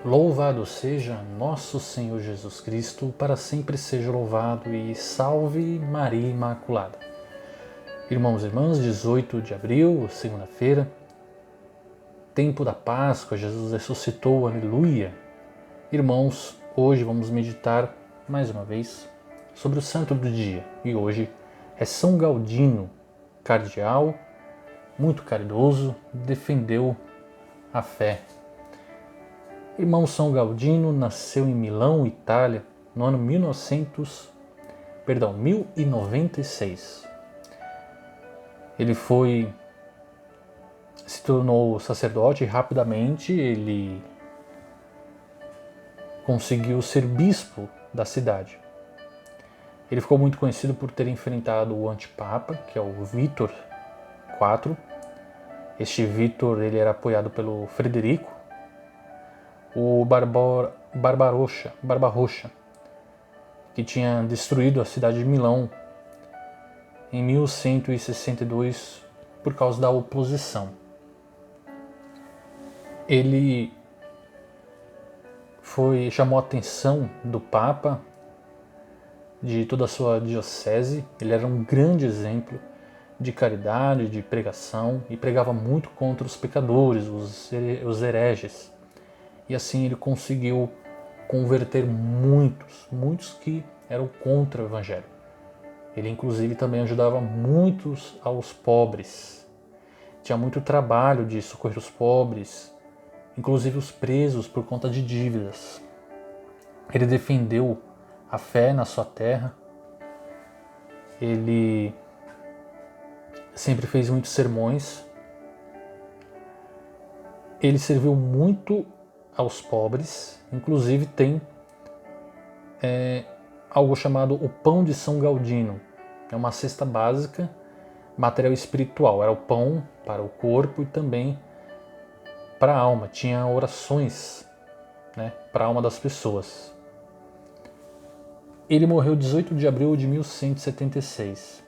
Louvado seja nosso Senhor Jesus Cristo, para sempre seja louvado, e salve Maria Imaculada. Irmãos e irmãs, 18 de abril, segunda-feira, tempo da Páscoa, Jesus ressuscitou, aleluia. Irmãos, hoje vamos meditar mais uma vez sobre o santo do dia, e hoje é São Galdino, cardeal, muito caridoso, defendeu a fé. Irmão São Galdino nasceu em Milão, Itália, no ano 1096. Ele se tornou sacerdote e rapidamente ele conseguiu ser bispo da cidade. Ele ficou muito conhecido por ter enfrentado o antipapa, que é o Vítor IV. Este Vítor ele era apoiado pelo Frederico, o Barbarossa, que tinha destruído a cidade de Milão em 1162 por causa da oposição. Ele chamou a atenção do Papa, de toda a sua diocese. Ele era um grande exemplo de caridade, de pregação, e pregava muito contra os pecadores, os hereges. E assim ele conseguiu converter muitos que eram contra o Evangelho. Ele inclusive também ajudava muitos aos pobres. Tinha muito trabalho de socorrer os pobres, inclusive os presos por conta de dívidas. Ele defendeu a fé na sua terra. Ele sempre fez muitos sermões. Ele serviu muito aos pobres, inclusive tem algo chamado o pão de São Galdino. É uma cesta básica, material espiritual. Era o pão para o corpo e também para a alma. Tinha orações, para a alma das pessoas. Ele morreu 18 de abril de 1176.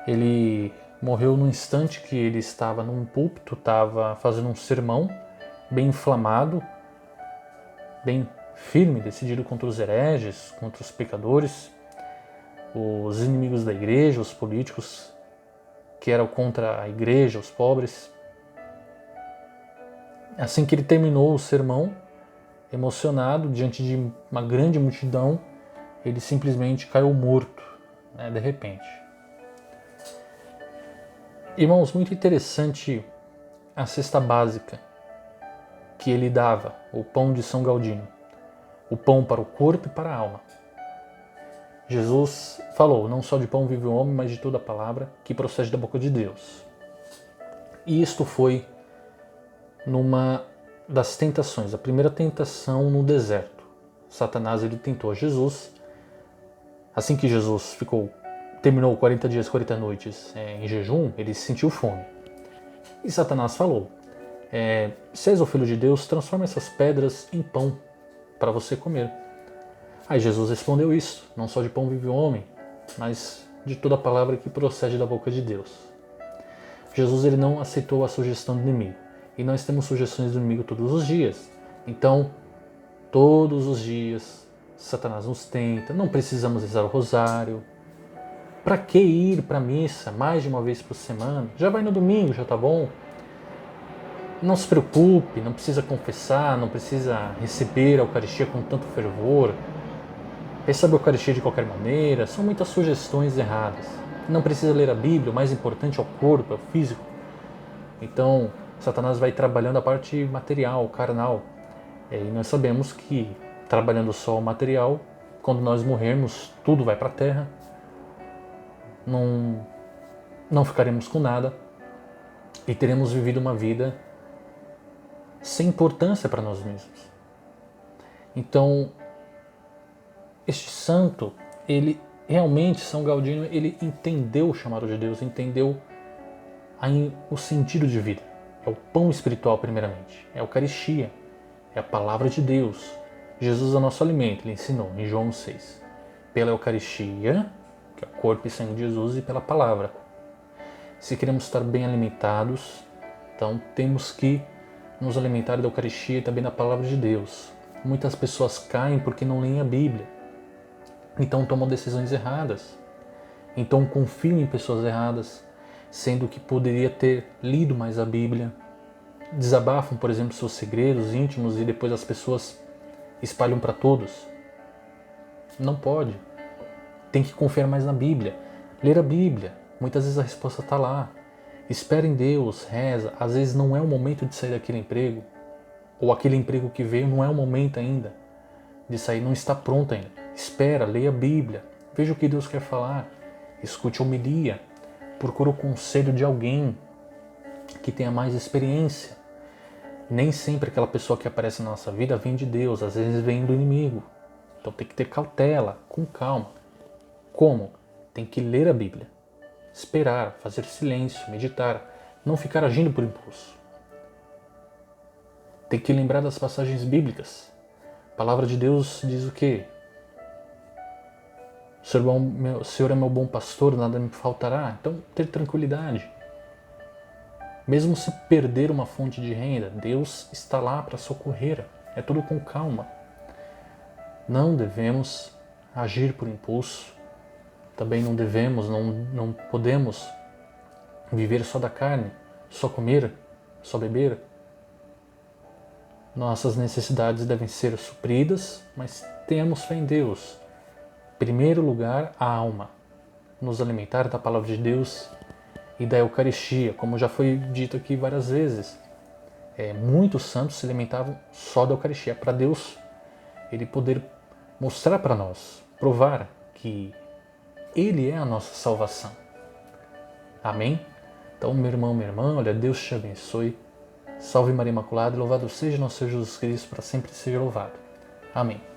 Ele morreu no instante que ele estava num púlpito, estava fazendo um sermão bem inflamado, bem firme, decidido contra os hereges, contra os pecadores, os inimigos da igreja, os políticos que eram contra a igreja, os pobres. Assim que ele terminou o sermão, emocionado, diante de uma grande multidão, ele simplesmente caiu morto, de repente. Irmãos, muito interessante a cesta básica que ele dava, o pão de São Galdino, o pão para o corpo e para a alma. Jesus falou, não só de pão vive o homem, mas de toda a palavra que procede da boca de Deus. E isto foi numa das tentações, a primeira tentação no deserto. Satanás ele tentou a Jesus. Assim que Jesus terminou 40 dias, 40 noites em jejum, ele sentiu fome. E Satanás falou, se és o Filho de Deus, transforma essas pedras em pão para você comer. Aí Jesus respondeu isso, não só de pão vive o homem, mas de toda a palavra que procede da boca de Deus. Jesus ele não aceitou a sugestão do inimigo. E nós temos sugestões do inimigo todos os dias. Então, todos os dias, Satanás nos tenta, não precisamos rezar o rosário. Para que ir para a missa mais de uma vez por semana? Já vai no domingo, já tá bom. Não se preocupe, não precisa confessar, não precisa receber a Eucaristia com tanto fervor. Recebe a Eucaristia de qualquer maneira. São muitas sugestões erradas. Não precisa ler a Bíblia, o mais importante é o corpo, é o físico. Então, Satanás vai trabalhando a parte material, carnal. E nós sabemos que, trabalhando só o material, quando nós morrermos, tudo vai para a terra. Não ficaremos com nada e teremos vivido uma vida sem importância para nós mesmos. Então, este santo, ele realmente, São Galdino, ele entendeu o chamado de Deus, entendeu o sentido de vida. É o pão espiritual primeiramente, é a Eucaristia, é a palavra de Deus. Jesus é o nosso alimento, ele ensinou em João 6. Pela Eucaristia, que é o corpo e sangue de Jesus, e pela palavra. Se queremos estar bem alimentados, então temos que nos alimentar da Eucaristia e também da Palavra de Deus. Muitas pessoas caem porque não leem a Bíblia, então tomam decisões erradas, então confiam em pessoas erradas, sendo que poderia ter lido mais a Bíblia. Desabafam, por exemplo, seus segredos íntimos e depois as pessoas espalham para todos. Não pode. Tem que confiar mais na Bíblia. Ler a Bíblia. Muitas vezes a resposta está lá. Espera em Deus, reza. Às vezes não é o momento de sair daquele emprego. Ou aquele emprego que veio não é o momento ainda de sair, não está pronto ainda. Espera, leia a Bíblia. Veja o que Deus quer falar. Escute a homilia. Procure o conselho de alguém que tenha mais experiência. Nem sempre aquela pessoa que aparece na nossa vida vem de Deus, às vezes vem do inimigo. Então tem que ter cautela, com calma. Como? Tem que ler a Bíblia, esperar, fazer silêncio, meditar, não ficar agindo por impulso. Tem que lembrar das passagens bíblicas. A palavra de Deus diz o quê? O Senhor é meu bom pastor, nada me faltará. Então, ter tranquilidade. Mesmo se perder uma fonte de renda, Deus está lá para socorrer. É tudo com calma. Não devemos agir por impulso. Também não devemos, não podemos viver só da carne, só comer, só beber. Nossas necessidades devem ser supridas, mas tenhamos fé em Deus. Em primeiro lugar, a alma. Nos alimentar da palavra de Deus e da Eucaristia, como já foi dito aqui várias vezes. Muitos santos se alimentavam só da Eucaristia, para Deus Ele poder mostrar para nós, provar que Ele é a nossa salvação. Amém? Então, meu irmão, minha irmã, olha, Deus te abençoe. Salve Maria Imaculada, louvado seja nosso Senhor Jesus Cristo, para sempre seja louvado. Amém.